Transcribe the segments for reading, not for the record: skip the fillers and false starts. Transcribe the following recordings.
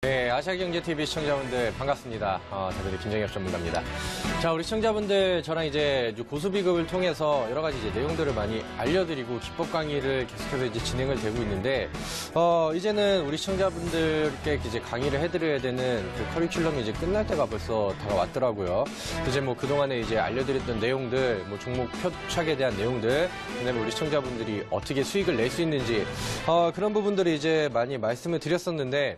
네, 아시아경제TV 시청자분들 반갑습니다. 저들의 김정엽 전문가입니다. 자, 우리 시청자분들 저랑 이제 고수비급을 통해서 여러 가지 이제 내용들을 많이 알려드리고 기법 강의를 계속해서 이제 진행을 되고 있는데, 이제는 우리 시청자분들께 이제 강의를 해드려야 되는 그 커리큘럼이 이제 끝날 때가 벌써 다가왔더라고요. 이제 뭐 그동안에 이제 알려드렸던 내용들, 뭐 종목 표착에 대한 내용들, 그다음에 우리 시청자분들이 어떻게 수익을 낼 수 있는지, 그런 부분들을 이제 많이 말씀을 드렸었는데,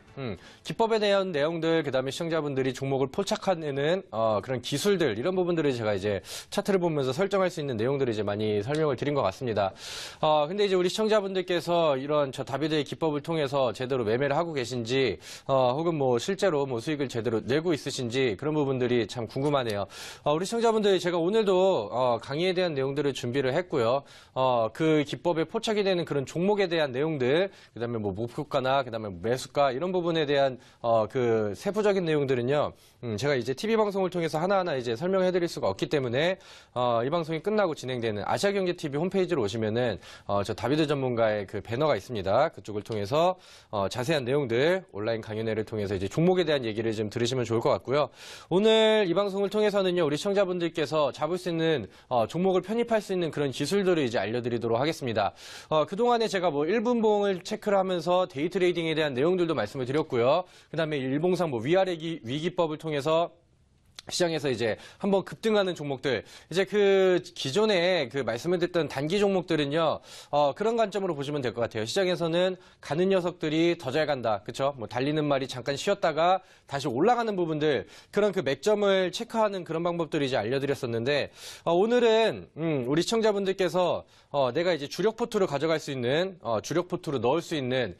기법에 대한 내용들, 그다음에 시청자분들이 종목을 포착하는 그런 기술들, 이런 부분들을 제가 이제 차트를 보면서 설정할 수 있는 내용들을 이제 많이 설명을 드린 것 같습니다. 근데 이제 우리 시청자분들께서 이런 저 다비드의 기법을 통해서 제대로 매매를 하고 계신지, 혹은 뭐 실제로 뭐 수익을 제대로 내고 있으신지 그런 부분들이 참 궁금하네요. 우리 시청자분들 제가 오늘도 강의에 대한 내용들을 준비를 했고요. 그 기법에 포착이 되는 그런 종목에 대한 내용들, 그다음에 뭐 목표가나 그다음에 매수가 이런 부분에 대한 그 세부적인 내용들은요. 제가 이제 TV 방송을 통해서 하나하나 이제 설명해 드릴 수가 없기 때문에 이 방송이 끝나고 진행되는 아시아경제TV 홈페이지로 오시면은 저 다비드 전문가의 그 배너가 있습니다. 그쪽을 통해서 자세한 내용들 온라인 강연회를 통해서 이제 종목에 대한 얘기를 좀 들으시면 좋을 것 같고요. 오늘 이 방송을 통해서는요. 우리 시청자분들께서 잡을 수 있는 종목을 편입할 수 있는 그런 기술들을 이제 알려드리도록 하겠습니다. 그동안에 제가 뭐 1분봉을 체크를 하면서 데이 트레이딩에 대한 내용들도 말씀을 드렸고요. 그 다음에 일봉상 뭐 위아래 위기법을 통해서 시장에서 이제 한번 급등하는 종목들, 이제 그 기존에 그 말씀을 드렸던 단기 종목들은요, 그런 관점으로 보시면 될 것 같아요. 시장에서는 가는 녀석들이 더 잘 간다. 그쵸? 뭐 달리는 말이 잠깐 쉬었다가 다시 올라가는 부분들, 그런 그 맥점을 체크하는 그런 방법들을 이제 알려드렸었는데, 오늘은, 우리 시청자분들께서, 내가 이제 주력 포트로 가져갈 수 있는, 주력 포트로 넣을 수 있는,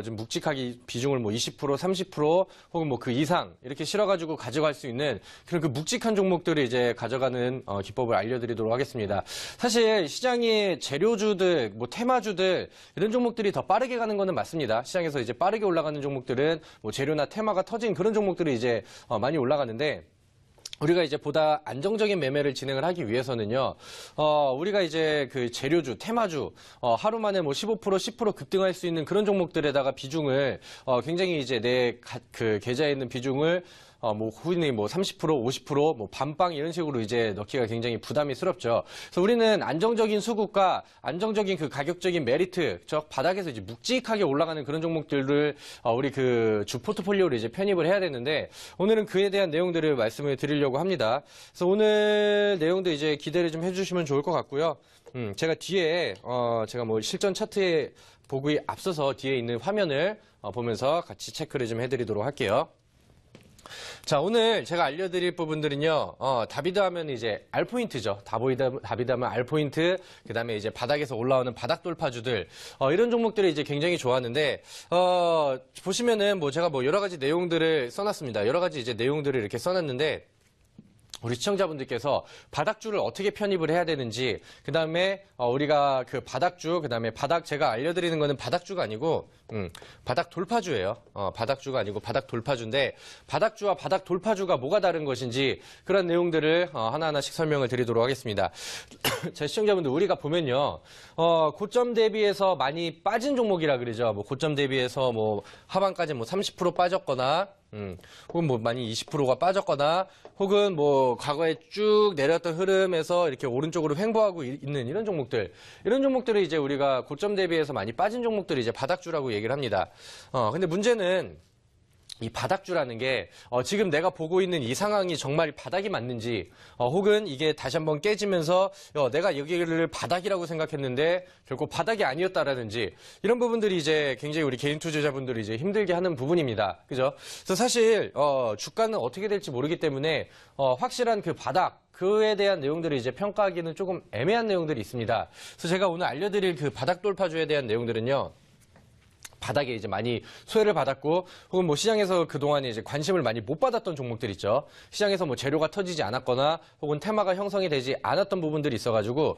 좀 묵직하게 비중을 뭐 20%, 30% 혹은 뭐 그 이상 이렇게 실어가지고 가져갈 수 있는 그런 그 묵직한 종목들을 이제 가져가는 기법을 알려드리도록 하겠습니다. 사실 시장의 재료주들, 뭐 테마주들 이런 종목들이 더 빠르게 가는 거는 맞습니다. 시장에서 이제 빠르게 올라가는 종목들은 뭐 재료나 테마가 터진 그런 종목들이 이제 많이 올라가는데. 우리가 이제 보다 안정적인 매매를 진행을 하기 위해서는요, 우리가 이제 그 재료주, 테마주, 하루 만에 뭐 15%, 10% 급등할 수 있는 그런 종목들에다가 비중을, 굉장히 이제 내 그 계좌에 있는 비중을 뭐 후인이 뭐 30%, 50%, 뭐 반빵 이런 식으로 이제 넣기가 굉장히 부담이스럽죠. 그래서 우리는 안정적인 수급과 안정적인 그 가격적인 메리트, 즉 바닥에서 이제 묵직하게 올라가는 그런 종목들을 우리 그 주 포트폴리오로 이제 편입을 해야 되는데, 오늘은 그에 대한 내용들을 말씀을 드리려고 합니다. 그래서 오늘 내용도 이제 기대를 좀 해주시면 좋을 것 같고요. 제가 뒤에 제가 뭐 실전 차트에 보기에 앞서서 뒤에 있는 화면을 보면서 같이 체크를 좀 해드리도록 할게요. 자, 오늘 제가 알려드릴 부분들은요, 다비드 하면 이제 알포인트죠. 다비드 하면 알포인트, 그 다음에 이제 바닥에서 올라오는 바닥 돌파주들, 이런 종목들을 이제 굉장히 좋아하는데, 보시면은 뭐 제가 뭐 여러 가지 내용들을 써놨습니다. 여러 가지 이제 내용들을 이렇게 써놨는데, 우리 시청자분들께서 바닥주를 어떻게 편입을 해야 되는지, 그 다음에 우리가 그 바닥주, 그 다음에 제가 알려드리는 거는 바닥주가 아니고 바닥 돌파주예요. 바닥주가 아니고 바닥 돌파주인데, 바닥주와 바닥 돌파주가 뭐가 다른 것인지 그런 내용들을 하나하나씩 설명을 드리도록 하겠습니다. 자, 시청자분들, 우리가 보면요, 고점 대비해서 많이 빠진 종목이라 그러죠. 뭐 고점 대비해서 뭐 하반까지 뭐 30% 빠졌거나, 혹은 뭐 많이 20%가 빠졌거나, 혹은 뭐 과거에 쭉 내렸던 흐름에서 이렇게 오른쪽으로 횡보하고 있는 이런 종목들, 이런 종목들을 이제 우리가 고점 대비해서 많이 빠진 종목들을 이제 바닥주라고 얘기를 합니다. 근데 문제는 이 바닥주라는 게 지금 내가 보고 있는 이 상황이 정말 바닥이 맞는지, 혹은 이게 다시 한번 깨지면서 내가 여기를 바닥이라고 생각했는데 결국 바닥이 아니었다라든지, 이런 부분들이 이제 굉장히 우리 개인 투자자분들이 이제 힘들게 하는 부분입니다. 그죠? 그래서 사실 주가는 어떻게 될지 모르기 때문에 확실한 그 바닥, 그에 대한 내용들을 이제 평가하기는 조금 애매한 내용들이 있습니다. 그래서 제가 오늘 알려드릴 그 바닥 돌파주에 대한 내용들은요, 바닥에 이제 많이 소외를 받았고, 혹은 뭐 시장에서 그동안에 이제 관심을 많이 못 받았던 종목들 있죠. 시장에서 뭐 재료가 터지지 않았거나, 혹은 테마가 형성이 되지 않았던 부분들이 있어가지고,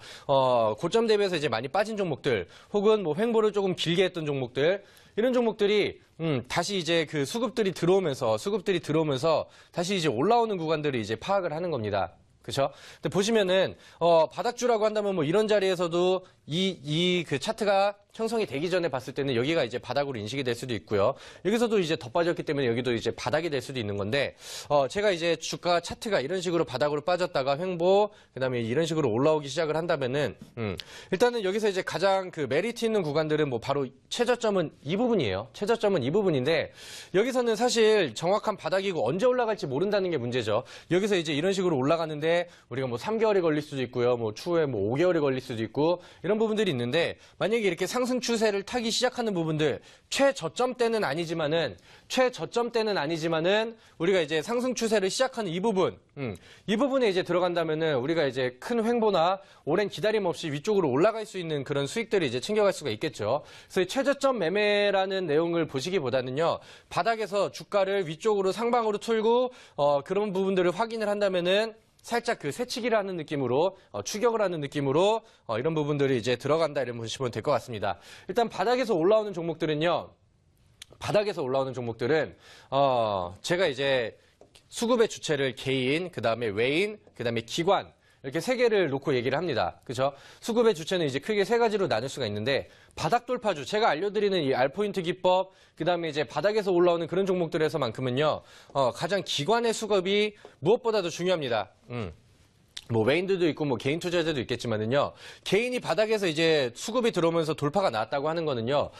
고점 대비해서 이제 많이 빠진 종목들, 혹은 뭐 횡보를 조금 길게 했던 종목들, 이런 종목들이, 다시 이제 그 수급들이 들어오면서 다시 이제 올라오는 구간들을 이제 파악을 하는 겁니다. 그렇죠? 근데 보시면은 바닥주라고 한다면 뭐 이런 자리에서도 그 차트가 형성이 되기 전에 봤을 때는 여기가 이제 바닥으로 인식이 될 수도 있고요. 여기서도 이제 더 빠졌기 때문에 여기도 이제 바닥이 될 수도 있는 건데, 제가 이제 주가 차트가 이런 식으로 바닥으로 빠졌다가 횡보, 그 다음에 이런 식으로 올라오기 시작을 한다면은, 일단은 여기서 이제 가장 그 메리트 있는 구간들은 뭐 바로 최저점은 이 부분이에요. 최저점은 이 부분인데, 여기서는 사실 정확한 바닥이고 언제 올라갈지 모른다는 게 문제죠. 여기서 이제 이런 식으로 올라가는데, 우리가 뭐 3개월이 걸릴 수도 있고요. 뭐 추후에 뭐 5개월이 걸릴 수도 있고, 이런 부분들이 있는데, 만약에 이렇게 상승 추세를 타기 시작하는 부분들, 최저점 때는 아니지만은 우리가 이제 상승 추세를 시작하는 이 부분, 이 부분에 이제 들어간다면은 우리가 이제 큰 횡보나 오랜 기다림 없이 위쪽으로 올라갈 수 있는 그런 수익들을 이제 챙겨갈 수가 있겠죠. 그래서 최저점 매매라는 내용을 보시기보다는요, 바닥에서 주가를 위쪽으로 상방으로 틀고 그런 부분들을 확인을 한다면은 살짝 그 새치기를 하는 느낌으로 추격을 하는 느낌으로 이런 부분들이 이제 들어간다 이런 보시면 될 것 같습니다. 일단 바닥에서 올라오는 종목들은 제가 이제 수급의 주체를 개인, 그 다음에 외인, 그 다음에 기관 이렇게 세 개를 놓고 얘기를 합니다. 그죠? 수급의 주체는 이제 크게 세 가지로 나눌 수가 있는데, 바닥 돌파주, 제가 알려드리는 이 알포인트 기법, 그 다음에 이제 바닥에서 올라오는 그런 종목들에서만큼은요, 가장 기관의 수급이 무엇보다도 중요합니다. 뭐 외인들도 있고 뭐 개인 투자자도 있겠지만은요, 개인이 바닥에서 이제 수급이 들어오면서 돌파가 나왔다고 하는 거는요,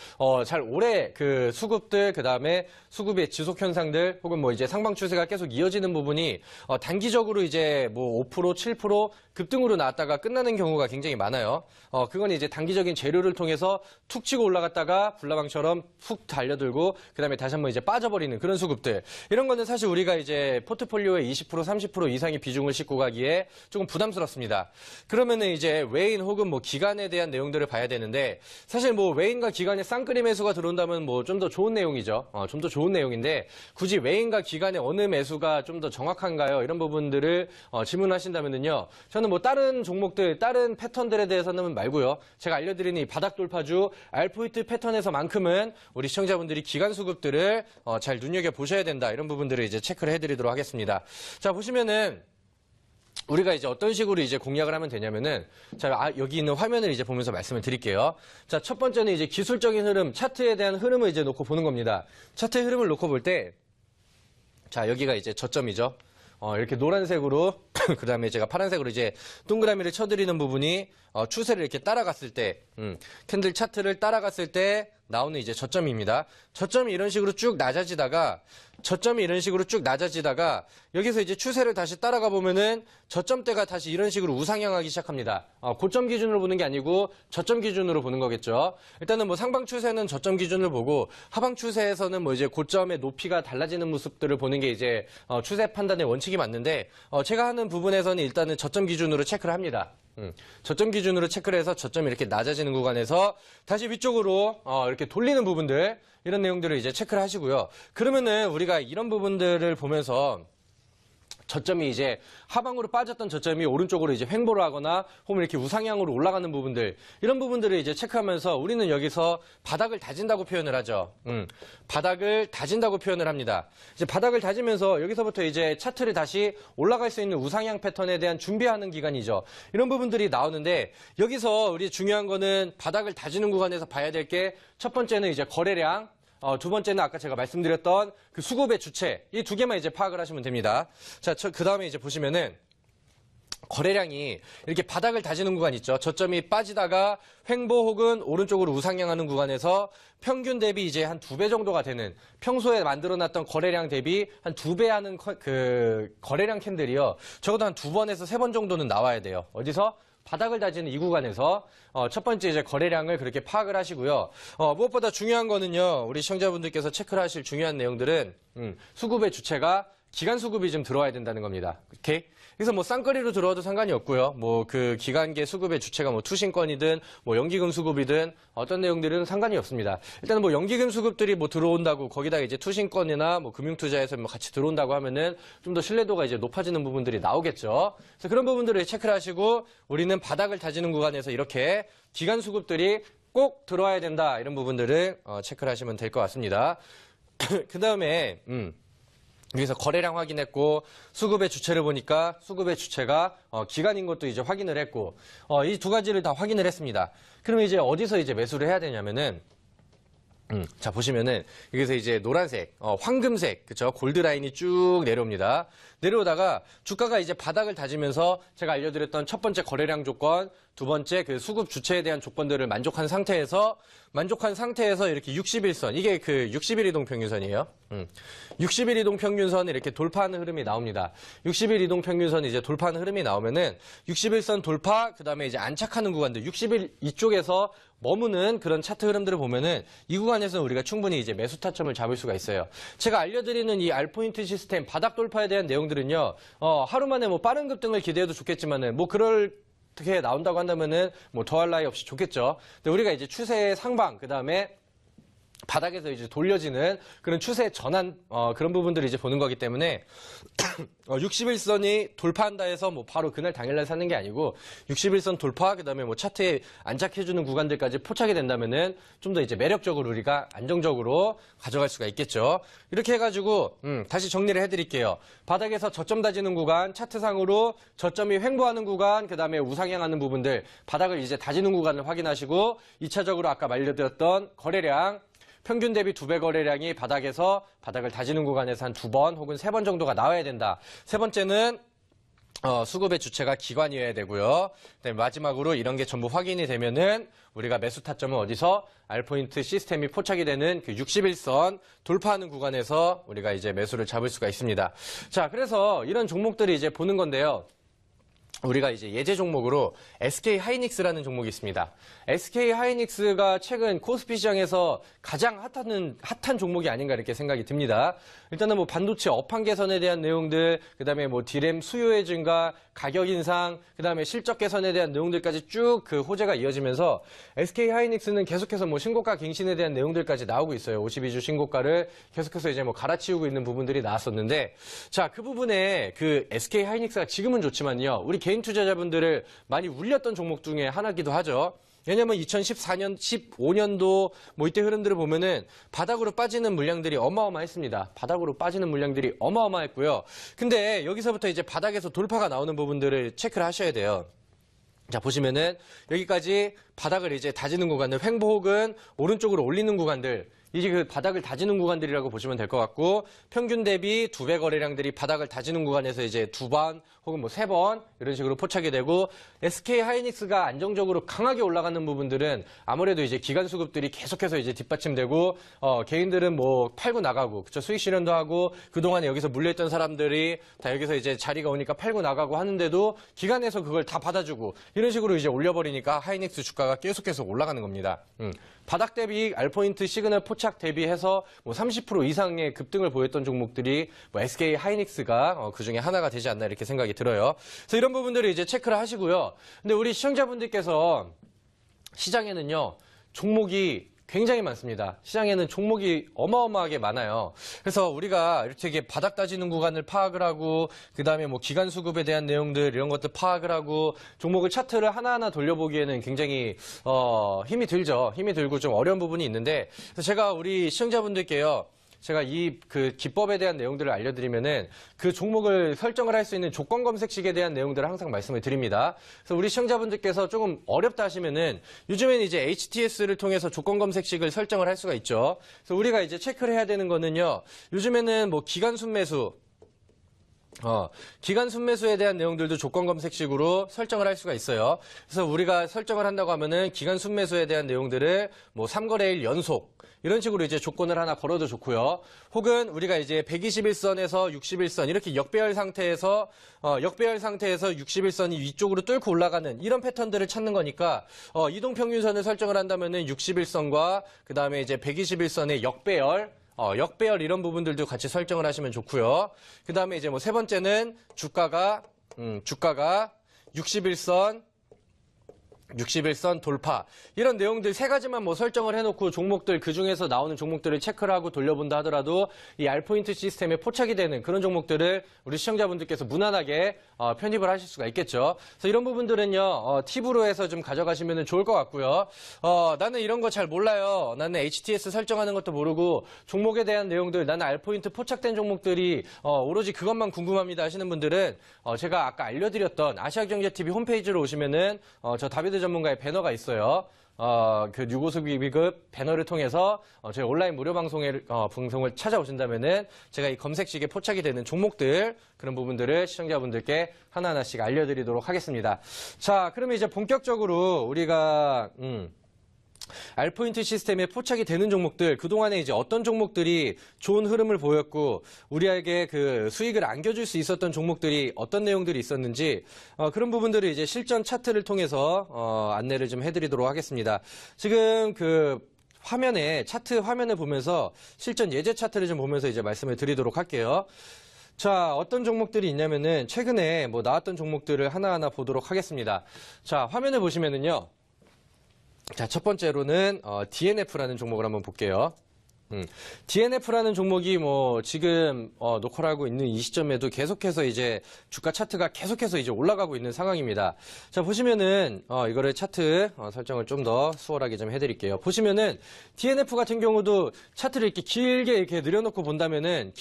잘 오래 그 수급들, 그 다음에 수급의 지속 현상들, 혹은 뭐 이제 상방 추세가 계속 이어지는 부분이 단기적으로 이제 뭐 5%, 7% 급등으로 나왔다가 끝나는 경우가 굉장히 많아요. 그건 이제 단기적인 재료를 통해서 툭 치고 올라갔다가 불나방처럼 훅 달려들고 그다음에 다시 한번 이제 빠져버리는 그런 수급들. 이런 거는 사실 우리가 이제 포트폴리오에 20%, 30% 이상의 비중을 싣고 가기에 조금 부담스럽습니다. 그러면은 이제 외인 혹은 뭐 기관에 대한 내용들을 봐야 되는데, 사실 뭐 외인과 기관의 쌍끌이 매수가 들어온다면 뭐 좀 더 좋은 내용이죠. 좀 더 좋은 내용인데, 굳이 외인과 기관의 어느 매수가 좀 더 정확한가요? 이런 부분들을 질문하신다면은요, 저는 뭐 다른 종목들, 다른 패턴들에 대해서는 말고요, 제가 알려드리는 이 바닥 돌파주 알포인트 패턴에서만큼은 우리 시청자분들이 기관 수급들을 잘 눈여겨 보셔야 된다, 이런 부분들을 이제 체크를 해드리도록 하겠습니다. 자, 보시면은 우리가 이제 어떤 식으로 이제 공략을 하면 되냐면은, 자, 여기 있는 화면을 이제 보면서 말씀을 드릴게요. 자, 첫 번째는 이제 기술적인 흐름, 차트에 대한 흐름을 이제 놓고 보는 겁니다. 차트의 흐름을 놓고 볼 때, 자, 여기가 이제 저점이죠. 이렇게 노란색으로, 그 다음에 제가 파란색으로 이제 동그라미를 쳐드리는 부분이, 추세를 이렇게 따라갔을 때, 캔들 차트를 따라갔을 때 나오는 이제 저점입니다. 저점이 이런 식으로 쭉 낮아지다가, 여기서 이제 추세를 다시 따라가 보면은 저점대가 다시 이런 식으로 우상향하기 시작합니다. 고점 기준으로 보는 게 아니고 저점 기준으로 보는 거겠죠. 일단은 뭐 상방 추세는 저점 기준을 보고, 하방 추세에서는 뭐 이제 고점의 높이가 달라지는 모습들을 보는 게 이제 추세 판단의 원칙이 맞는데, 제가 하는 부분에서는 일단은 저점 기준으로 체크를 합니다. 저점 기준으로 체크를 해서 저점이 이렇게 낮아지는 구간에서 다시 위쪽으로 이렇게 돌리는 부분들, 이런 내용들을 이제 체크를 하시고요. 그러면은 우리가 이런 부분들을 보면서 저점이 이제 하방으로 빠졌던 저점이 오른쪽으로 이제 횡보를 하거나 혹은 이렇게 우상향으로 올라가는 부분들, 이런 부분들을 이제 체크하면서 우리는 여기서 바닥을 다진다고 표현을 하죠. 바닥을 다진다고 표현을 합니다. 이제 바닥을 다지면서 여기서부터 이제 차트를 다시 올라갈 수 있는 우상향 패턴에 대한 준비하는 기간이죠. 이런 부분들이 나오는데, 여기서 우리 중요한 거는 바닥을 다지는 구간에서 봐야 될 게, 첫 번째는 이제 거래량, 두 번째는 아까 제가 말씀드렸던 그 수급의 주체, 이 두 개만 이제 파악을 하시면 됩니다. 자, 그 다음에 이제 보시면은 거래량이 이렇게 바닥을 다지는 구간 있죠. 저점이 빠지다가 횡보 혹은 오른쪽으로 우상향하는 구간에서 평균 대비 이제 한 2배 정도가 되는, 평소에 만들어놨던 거래량 대비 한 2배 하는 그 거래량 캔들이요, 적어도 한 2번에서 3번 정도는 나와야 돼요. 어디서? 바닥을 다지는 이 구간에서 첫 번째 이제 거래량을 그렇게 파악을 하시고요. 무엇보다 중요한 거는요, 우리 시청자분들께서 체크를 하실 중요한 내용들은 수급의 주체가 기간 수급이 좀 들어와야 된다는 겁니다. 오케이? 그래서 뭐 쌍거리로 들어와도 상관이 없고요. 뭐 그 기간계 수급의 주체가 뭐 투신권이든 뭐 연기금 수급이든 어떤 내용들은 상관이 없습니다. 일단은 뭐 연기금 수급들이 뭐 들어온다고, 거기다 이제 투신권이나 뭐 금융투자에서 뭐 같이 들어온다고 하면은 좀 더 신뢰도가 이제 높아지는 부분들이 나오겠죠. 그래서 그런 부분들을 체크를 하시고, 우리는 바닥을 다지는 구간에서 이렇게 기간 수급들이 꼭 들어와야 된다, 이런 부분들을 체크를 하시면 될 것 같습니다. 그 다음에 여기서 거래량 확인했고 수급의 주체를 보니까 수급의 주체가 기간인 것도 이제 확인을 했고 이 두 가지를 다 확인을 했습니다. 그러면 이제 어디서 이제 매수를 해야 되냐면은 자 보시면은 여기서 이제 노란색, 황금색, 그쵸? 골드 라인이 쭉 내려옵니다. 내려오다가 주가가 이제 바닥을 다지면서 제가 알려드렸던 첫 번째 거래량 조건, 두 번째 그 수급 주체에 대한 조건들을 만족한 상태에서 이렇게 60일선, 이게 그 60일 이동 평균선이에요. 60일 이동 평균선을 이렇게 돌파하는 흐름이 나옵니다. 60일 이동 평균선이 이제 돌파하는 흐름이 나오면은 60일선 돌파, 그 다음에 이제 안착하는 구간들, 60일 이쪽에서 머무는 그런 차트 흐름들을 보면은 이 구간에서는 우리가 충분히 이제 매수 타점을 잡을 수가 있어요. 제가 알려드리는 이 R포인트 시스템 바닥 돌파에 대한 내용들은요, 하루 만에 뭐 빠른 급등을 기대해도 좋겠지만은 뭐 어떻게 나온다고 한다면은 뭐 더할 나위 없이 좋겠죠. 근데 우리가 이제 추세의 상방, 그 다음에 바닥에서 이제 돌려지는 그런 추세 전환, 그런 부분들을 이제 보는 거기 때문에 60일선이 돌파한다 해서 뭐 바로 그날 당일날 사는 게 아니고 60일선 돌파, 그 다음에 뭐 차트에 안착해주는 구간들까지 포착이 된다면은 좀 더 이제 매력적으로 우리가 안정적으로 가져갈 수가 있겠죠. 이렇게 해가지고, 다시 정리를 해드릴게요. 바닥에서 저점 다지는 구간, 차트상으로 저점이 횡보하는 구간, 그 다음에 우상향하는 부분들, 바닥을 이제 다지는 구간을 확인하시고 2차적으로 아까 말려드렸던 거래량, 평균 대비 2배 거래량이 바닥에서 바닥을 다지는 구간에서 한 2번 혹은 3번 정도가 나와야 된다. 세 번째는 수급의 주체가 기관이어야 되고요. 그다음에 마지막으로 이런 게 전부 확인이 되면은 우리가 매수 타점은 어디서 R포인트 시스템이 포착이 되는 그 60일선 돌파하는 구간에서 우리가 이제 매수를 잡을 수가 있습니다. 자, 그래서 이런 종목들이 이제 보는 건데요. 우리가 이제 예제 종목으로 SK 하이닉스라는 종목이 있습니다. SK 하이닉스가 최근 코스피 시장에서 가장 핫한 종목이 아닌가 이렇게 생각이 듭니다. 일단은 뭐 반도체 업황 개선에 대한 내용들, 그다음에 뭐 디램 수요의 증가, 가격 인상, 그다음에 실적 개선에 대한 내용들까지 쭉 그 호재가 이어지면서 SK 하이닉스는 계속해서 뭐 신고가 갱신에 대한 내용들까지 나오고 있어요. 52주 신고가를 계속해서 이제 뭐 갈아치우고 있는 부분들이 나왔었는데, 자, 그 부분에 그 SK 하이닉스가 지금은 좋지만요. 우리 개인 투자자분들을 많이 울렸던 종목 중에 하나기도 하죠. 왜냐면 2014년, 15년도 뭐 이때 흐름들을 보면은 바닥으로 빠지는 물량들이 어마어마했습니다. 바닥으로 빠지는 물량들이 어마어마했고요. 근데 여기서부터 이제 바닥에서 돌파가 나오는 부분들을 체크를 하셔야 돼요. 자, 보시면은 여기까지 바닥을 이제 다지는 구간들, 횡보 혹은 오른쪽으로 올리는 구간들, 이제 그 바닥을 다지는 구간들이라고 보시면 될 것 같고, 평균 대비 2배 거래량들이 바닥을 다지는 구간에서 이제 2번 혹은 뭐 3번 이런 식으로 포착이 되고, SK 하이닉스가 안정적으로 강하게 올라가는 부분들은 아무래도 이제 기관 수급들이 계속해서 이제 뒷받침되고, 개인들은 뭐 팔고 나가고, 그쵸, 수익 실현도 하고, 그동안에 여기서 물려있던 사람들이 다 여기서 이제 자리가 오니까 팔고 나가고 하는데도 기관에서 그걸 다 받아주고 이런 식으로 이제 올려버리니까 하이닉스 주가가 계속해서 올라가는 겁니다. 바닥 대비 R포인트 시그널 포착 대비해서 뭐 30% 이상의 급등을 보였던 종목들이 뭐 SK 하이닉스가 그 중에 하나가 되지 않나 이렇게 생각이 들어요. 그래서 이런 부분들을 이제 체크를 하시고요. 근데 우리 시청자분들께서 시장에는요, 종목이 굉장히 많습니다. 시장에는 종목이 어마어마하게 많아요. 그래서 우리가 이렇게 바닥 다지는 구간을 파악을 하고, 그 다음에 뭐 기간 수급에 대한 내용들 이런 것들 파악을 하고, 종목을 차트를 하나하나 돌려보기에는 굉장히 힘이 들죠. 힘이 들고 좀 어려운 부분이 있는데, 그래서 제가 우리 시청자분들께요, 제가 이 그 기법에 대한 내용들을 알려드리면은 그 종목을 설정을 할 수 있는 조건 검색식에 대한 내용들을 항상 말씀을 드립니다. 그래서 우리 시청자분들께서 조금 어렵다 하시면은 요즘에는 이제 HTS를 통해서 조건 검색식을 설정을 할 수가 있죠. 그래서 우리가 이제 체크를 해야 되는 거는요, 요즘에는 뭐 기간 순매수, 기간 순매수에 대한 내용들도 조건 검색식으로 설정을 할 수가 있어요. 그래서 우리가 설정을 한다고 하면은 기간 순매수에 대한 내용들을 뭐 3거래일 연속 이런 식으로 이제 조건을 하나 걸어도 좋고요. 혹은 우리가 이제 121선에서 61선 이렇게 역배열 상태에서 61선이 위쪽으로 뚫고 올라가는 이런 패턴들을 찾는 거니까 이동평균선을 설정을 한다면은 61선과 그 다음에 이제 121선의 역배열 이런 부분들도 같이 설정을 하시면 좋고요. 그 다음에 이제 뭐 세 번째는 주가가 61선, 61선 돌파 이런 내용들 세 가지만 뭐 설정을 해놓고 종목들 그중에서 나오는 종목들을 체크를 하고 돌려본다 하더라도 이 R포인트 시스템에 포착이 되는 그런 종목들을 우리 시청자분들께서 무난하게 편입을 하실 수가 있겠죠. 그래서 이런 부분들은요 팁으로 해서 좀 가져가시면 좋을 것 같고요. 나는 이런 거 잘 몰라요. 나는 HTS 설정하는 것도 모르고 종목에 대한 내용들 나는 R포인트 포착된 종목들이 오로지 그것만 궁금합니다 하시는 분들은 제가 아까 알려드렸던 아시아경제TV 홈페이지로 오시면은 저 다비드 전문가의 배너가 있어요. 그 뉴고수비 비급 배너를 통해서 저희 온라인 무료 방송을 찾아오신다면은 제가 이 검색식에 포착이 되는 종목들 그런 부분들을 시청자분들께 하나하나씩 알려드리도록 하겠습니다. 자, 그러면 이제 본격적으로 우리가 R포인트 시스템에 포착이 되는 종목들, 그동안에 이제 어떤 종목들이 좋은 흐름을 보였고, 우리에게 그 수익을 안겨줄 수 있었던 종목들이 어떤 내용들이 있었는지, 그런 부분들을 이제 실전 차트를 통해서, 안내를 좀 해드리도록 하겠습니다. 지금 차트 화면을 보면서 실전 예제 차트를 좀 보면서 이제 말씀을 드리도록 할게요. 자, 어떤 종목들이 있냐면은, 최근에 뭐 나왔던 종목들을 하나하나 보도록 하겠습니다. 자, 화면을 보시면은요. 자, 첫 번째로는 DNF라는 종목을 한번 볼게요. DNF라는 종목이 뭐 지금 녹화를 하고 있는 이 시점에도 계속해서 이제 주가 차트가 계속해서 이제 올라가고 있는 상황입니다. 자, 보시면은 이거를 차트 설정을 좀 더 수월하게 좀 해드릴게요. 보시면은 DNF 같은 경우도 차트를 이렇게 길게 이렇게 늘려놓고 본다면은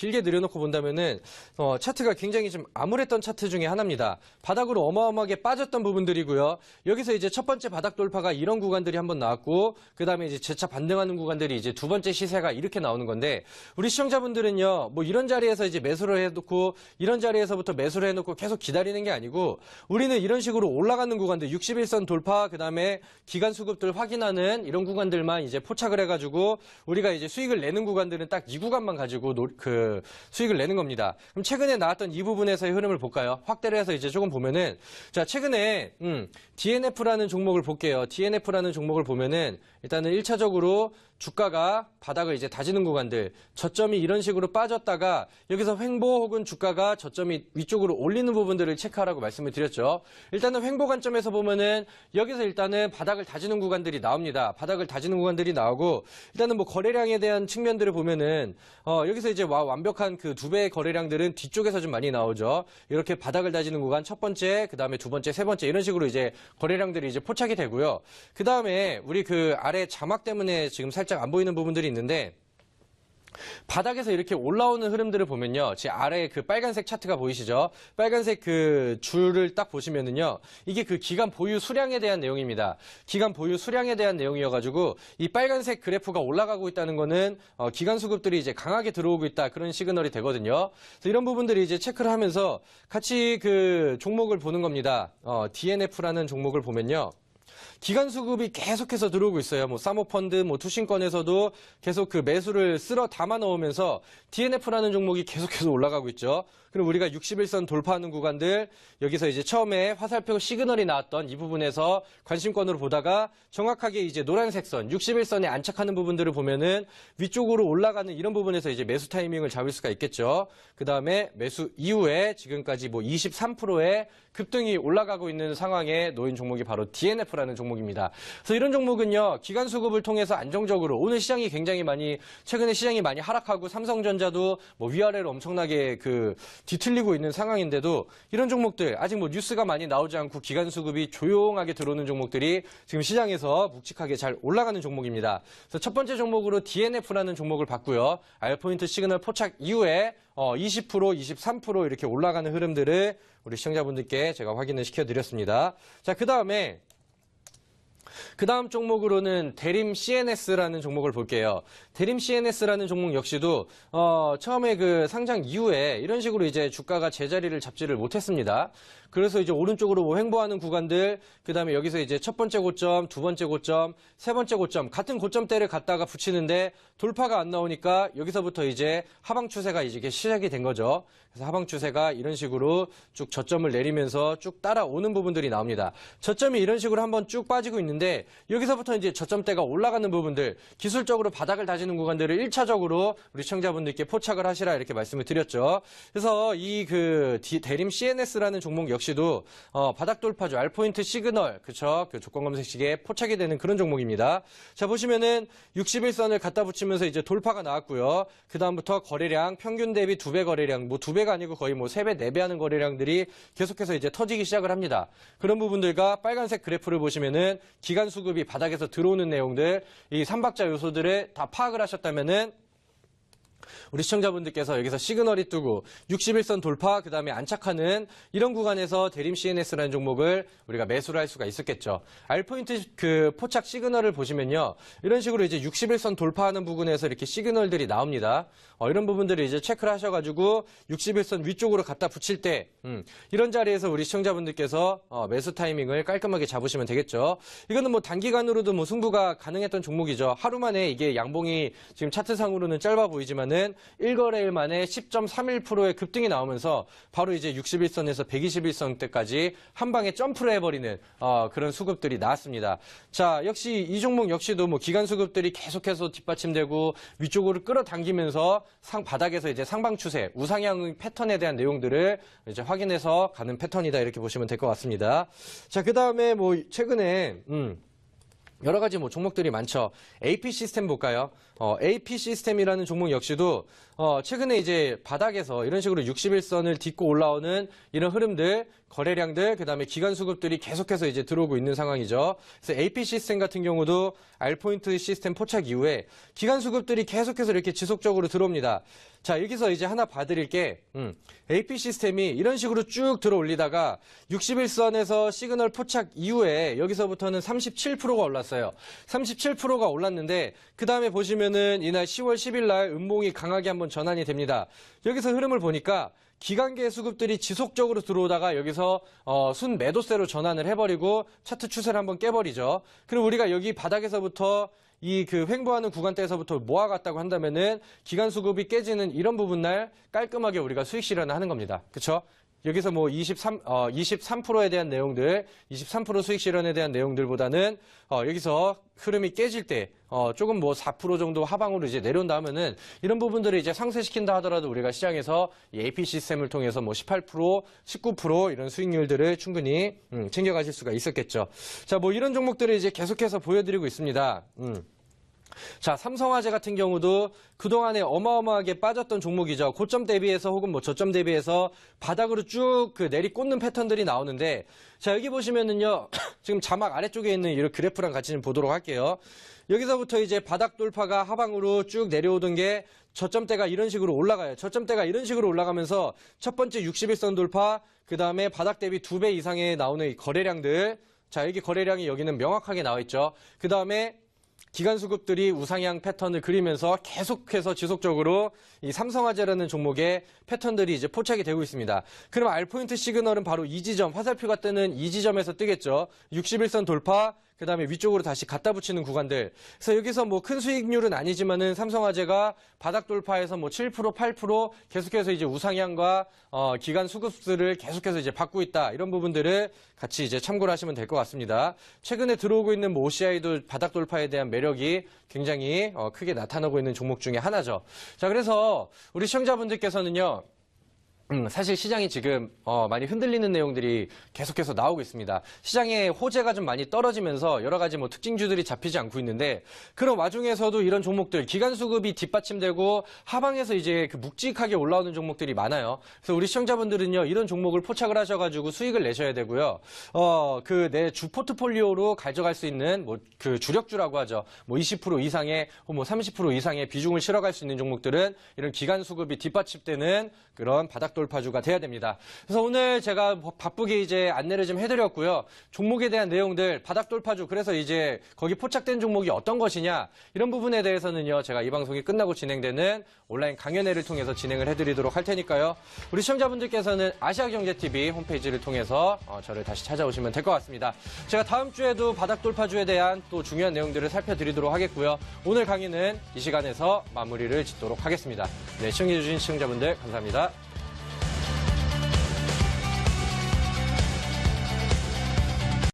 차트가 굉장히 좀 암울했던 차트 중에 하나입니다. 바닥으로 어마어마하게 빠졌던 부분들이고요. 여기서 이제 첫 번째 바닥 돌파가 이런 구간들이 한번 나왔고 그 다음에 이제 재차 반등하는 구간들이 이제 두 번째 시세가 이렇게 나오는 건데 우리 시청자분들은요 뭐 이런 자리에서 이제 매수를 해놓고 이런 자리에서부터 매수를 해놓고 계속 기다리는 게 아니고 우리는 이런 식으로 올라가는 구간들 61선 돌파 그 다음에 기간 수급들 확인하는 이런 구간들만 이제 포착을 해가지고 우리가 이제 수익을 내는 구간들은 딱 이 구간만 가지고 수익을 내는 겁니다. 그럼 최근에 나왔던 이 부분에서의 흐름을 볼까요? 확대를 해서 이제 조금 보면은 자 최근에 DNF라는 종목을 볼게요. DNF라는 종목을 보면은 일단은 1차적으로 주가가 바닥을 이제 다지는 구간들 저점이 이런 식으로 빠졌다가 여기서 횡보 혹은 주가가 저점이 위쪽으로 올리는 부분들을 체크하라고 말씀을 드렸죠. 일단은 횡보 관점에서 보면은 여기서 일단은 바닥을 다지는 구간들이 나옵니다. 바닥을 다지는 구간들이 나오고 일단은 뭐 거래량에 대한 측면들을 보면은 여기서 이제 완벽한 그 두 배의 거래량들은 뒤쪽에서 좀 많이 나오죠. 이렇게 바닥을 다지는 구간 첫 번째, 그 다음에 두 번째, 세 번째 이런 식으로 이제 거래량들이 이제 포착이 되고요. 그 다음에 우리 그 아래 자막 때문에 지금 살짝 안 보이는 부분들이 있는데 바닥에서 이렇게 올라오는 흐름들을 보면요. 제 아래에 그 빨간색 차트가 보이시죠? 빨간색 그 줄을 딱 보시면은요. 이게 그 기간 보유 수량에 대한 내용입니다. 기간 보유 수량에 대한 내용이어가지고 이 빨간색 그래프가 올라가고 있다는 거는 기간 수급들이 이제 강하게 들어오고 있다. 그런 시그널이 되거든요. 그래서 이런 부분들이 이제 체크를 하면서 같이 그 종목을 보는 겁니다. DNF라는 종목을 보면요. 기간 수급이 계속해서 들어오고 있어요. 뭐 사모펀드, 뭐 투신권에서도 계속 그 매수를 쓸어 담아 넣으면서 DNF라는 종목이 계속해서 올라가고 있죠. 그럼 우리가 61선 돌파하는 구간들 여기서 이제 처음에 화살표 시그널이 나왔던 이 부분에서 관심권으로 보다가 정확하게 이제 노란색 선 61선에 안착하는 부분들을 보면은 위쪽으로 올라가는 이런 부분에서 이제 매수 타이밍을 잡을 수가 있겠죠. 그 다음에 매수 이후에 지금까지 뭐 23%의 급등이 올라가고 있는 상황에 놓인 종목이 바로 DNF라는 종목입니다. 그래서 이런 종목은요, 기간 수급을 통해서 안정적으로 오늘 시장이 굉장히 최근에 시장이 많이 하락하고 삼성전자도 뭐 위아래로 엄청나게 뒤틀리고 있는 상황인데도 이런 종목들 아직 뭐 뉴스가 많이 나오지 않고 기간 수급이 조용하게 들어오는 종목들이 지금 시장에서 묵직하게 잘 올라가는 종목입니다. 그래서 첫 번째 종목으로 DNF라는 종목을 봤고요. R포인트 시그널 포착 이후에 20%, 23% 이렇게 올라가는 흐름들을 우리 시청자분들께 제가 확인을 시켜드렸습니다. 자, 그 다음 종목으로는 대림 CNS라는 종목을 볼게요. 대림 CNS라는 종목 역시도 처음에 그 상장 이후에 이런 식으로 이제 주가가 제자리를 잡지를 못했습니다. 그래서 이제 오른쪽으로 뭐 횡보하는 구간들, 그 다음에 여기서 이제 첫 번째 고점, 두 번째 고점, 세 번째 고점, 같은 고점대를 갖다가 붙이는데 돌파가 안 나오니까 여기서부터 이제 하방 추세가 이제 시작이 된 거죠. 그래서 하방 추세가 이런 식으로 쭉 저점을 내리면서 쭉 따라오는 부분들이 나옵니다. 저점이 이런 식으로 한번 쭉 빠지고 있는데 부분인데 여기서부터 이제 저점대가 올라가는 부분들, 기술적으로 바닥을 다지는 구간들을 1차적으로 우리 시청자분들께 포착을 하시라 이렇게 말씀을 드렸죠. 그래서 이 대림 CNS라는 종목 역시도 바닥 돌파죠. 알포인트 시그널, 그쵸? 그 조건 검색식에 포착이 되는 그런 종목입니다. 자, 보시면은 61선을 갖다 붙이면서 이제 돌파가 나왔고요. 그 다음부터 거래량 평균 대비 2배 거래량, 뭐 2배가 아니고 거의 뭐 3배, 4배 하는 거래량들이 계속해서 이제 터지기 시작을 합니다. 그런 부분들과 빨간색 그래프를 보시면은 기간 수급이 바닥에서 들어오는 내용들, 이 3박자 요소들을 다 파악을 하셨다면은 우리 시청자분들께서 여기서 시그널이 뜨고 61선 돌파, 그 다음에 안착하는 이런 구간에서 대림 CNS라는 종목을 우리가 매수를 할 수가 있었겠죠. R포인트 그 포착 시그널을 보시면요. 이런 식으로 이제 61선 돌파하는 부분에서 이렇게 시그널들이 나옵니다. 이런 부분들을 이제 체크를 하셔가지고 61선 위쪽으로 갖다 붙일 때, 이런 자리에서 우리 시청자분들께서 매수 타이밍을 깔끔하게 잡으시면 되겠죠. 이거는 뭐 단기간으로도 뭐 승부가 가능했던 종목이죠. 하루 만에 이게 양봉이 지금 차트상으로는 짧아 보이지만은 1거래일 만에 10.31%의 급등이 나오면서 바로 이제 61선에서 121선 때까지 한 방에 점프를 해버리는 그런 수급들이 나왔습니다. 자, 역시 이 종목 역시도 뭐 기간 수급들이 계속해서 뒷받침되고 위쪽으로 끌어당기면서 바닥에서 이제 상방 추세, 우상향 패턴에 대한 내용들을 이제 확인해서 가는 패턴이다 이렇게 보시면 될 것 같습니다. 자, 그 다음에 뭐 최근에 여러 가지 뭐 종목들이 많죠. AP 시스템 볼까요? AP 시스템이라는 종목 역시도 최근에 이제 바닥에서 이런 식으로 61선을 딛고 올라오는 이런 흐름들, 거래량들, 그다음에 기간 수급들이 계속해서 이제 들어오고 있는 상황이죠. 그래서 AP 시스템 같은 경우도 R포인트 시스템 포착 이후에 기간 수급들이 계속해서 이렇게 지속적으로 들어옵니다. 자, 여기서 이제 하나 봐드릴 게 AP 시스템이 이런 식으로 쭉 들어올리다가 61선에서 시그널 포착 이후에 여기서부터는 37%가 올랐어요. 37%가 올랐는데 그 다음에 보시면은 이날 10월 10일 날 음봉이 강하게 한번 전환이 됩니다. 여기서 흐름을 보니까 기간계 수급들이 지속적으로 들어오다가 여기서 순 매도세로 전환을 해버리고 차트 추세를 한번 깨버리죠. 그리고 우리가 여기 바닥에서부터 이 횡보하는 구간대에서부터 모아갔다고 한다면은 기간 수급이 깨지는 이런 부분 날 깔끔하게 우리가 수익 실현을 하는 겁니다. 그렇죠? 여기서 뭐 23%에 대한 내용들, 23% 수익 실현에 대한 내용들보다는 여기서 흐름이 깨질 때 조금 뭐 4% 정도 하방으로 이제 내려온다 하면은 이런 부분들을 이제 상쇄시킨다 하더라도 우리가 시장에서 이 AP 시스템을 통해서 뭐 18%, 19% 이런 수익률들을 충분히 챙겨가실 수가 있었겠죠. 자, 뭐 이런 종목들을 이제 계속해서 보여드리고 있습니다. 자, 삼성화재 같은 경우도 그동안에 어마어마하게 빠졌던 종목이죠. 고점 대비해서 혹은 뭐 저점 대비해서 바닥으로 쭉 내리꽂는 패턴들이 나오는데, 자, 여기 보시면은요, 지금 자막 아래쪽에 있는 이런 그래프랑 같이 좀 보도록 할게요. 여기서부터 이제 바닥 돌파가 하방으로 쭉 내려오던 게 저점대가 이런 식으로 올라가요. 저점대가 이런 식으로 올라가면서 첫 번째 61선 돌파, 그 다음에 바닥 대비 2배 이상의 나오는 이 거래량들. 자, 여기 거래량이 여기는 명확하게 나와 있죠. 그 다음에 기간 수급들이 우상향 패턴을 그리면서 계속해서 지속적으로 이 삼성화재라는 종목의 패턴들이 이제 포착이 되고 있습니다. 그럼 R포인트 시그널은 바로 이 지점, 화살표가 뜨는 이 지점에서 뜨겠죠. 61선 돌파, 그 다음에 위쪽으로 다시 갖다 붙이는 구간들. 그래서 여기서 뭐 큰 수익률은 아니지만은 삼성화재가 바닥 돌파해서 뭐 7%, 8% 계속해서 이제 우상향과 기간 수급들을 계속해서 이제 받고 있다. 이런 부분들을 같이 이제 참고를 하시면 될 것 같습니다. 최근에 들어오고 있는 뭐 OCI도 바닥 돌파에 대한 매력이 굉장히 크게 나타나고 있는 종목 중에 하나죠. 자, 그래서 우리 시청자분들께서는요, 사실 시장이 지금 많이 흔들리는 내용들이 계속해서 나오고 있습니다. 시장의 호재가 좀 많이 떨어지면서 여러 가지 뭐 특징주들이 잡히지 않고 있는데, 그런 와중에서도 이런 종목들 기간 수급이 뒷받침되고 하방에서 이제 묵직하게 올라오는 종목들이 많아요. 그래서 우리 시청자분들은요, 이런 종목을 포착을 하셔가지고 수익을 내셔야 되고요. 내 주 포트폴리오로 가져갈 수 있는 뭐 주력주라고 하죠. 뭐 20% 이상의 뭐 30% 이상의 비중을 실어갈 수 있는 종목들은 이런 기간 수급이 뒷받침되는 그런 바닥 돌파주가 돼야 됩니다. 그래서 오늘 제가 바쁘게 이제 안내를 좀 해드렸고요. 종목에 대한 내용들, 바닥 돌파주, 그래서 이제 거기 포착된 종목이 어떤 것이냐, 이런 부분에 대해서는요, 제가 이 방송이 끝나고 진행되는 온라인 강연회를 통해서 진행을 해드리도록 할 테니까요. 우리 시청자분들께서는 아시아경제TV 홈페이지를 통해서 저를 다시 찾아오시면 될 것 같습니다. 제가 다음 주에도 바닥 돌파주에 대한 또 중요한 내용들을 살펴드리도록 하겠고요. 오늘 강의는 이 시간에서 마무리를 짓도록 하겠습니다. 네, 시청해주신 시청자분들 감사합니다.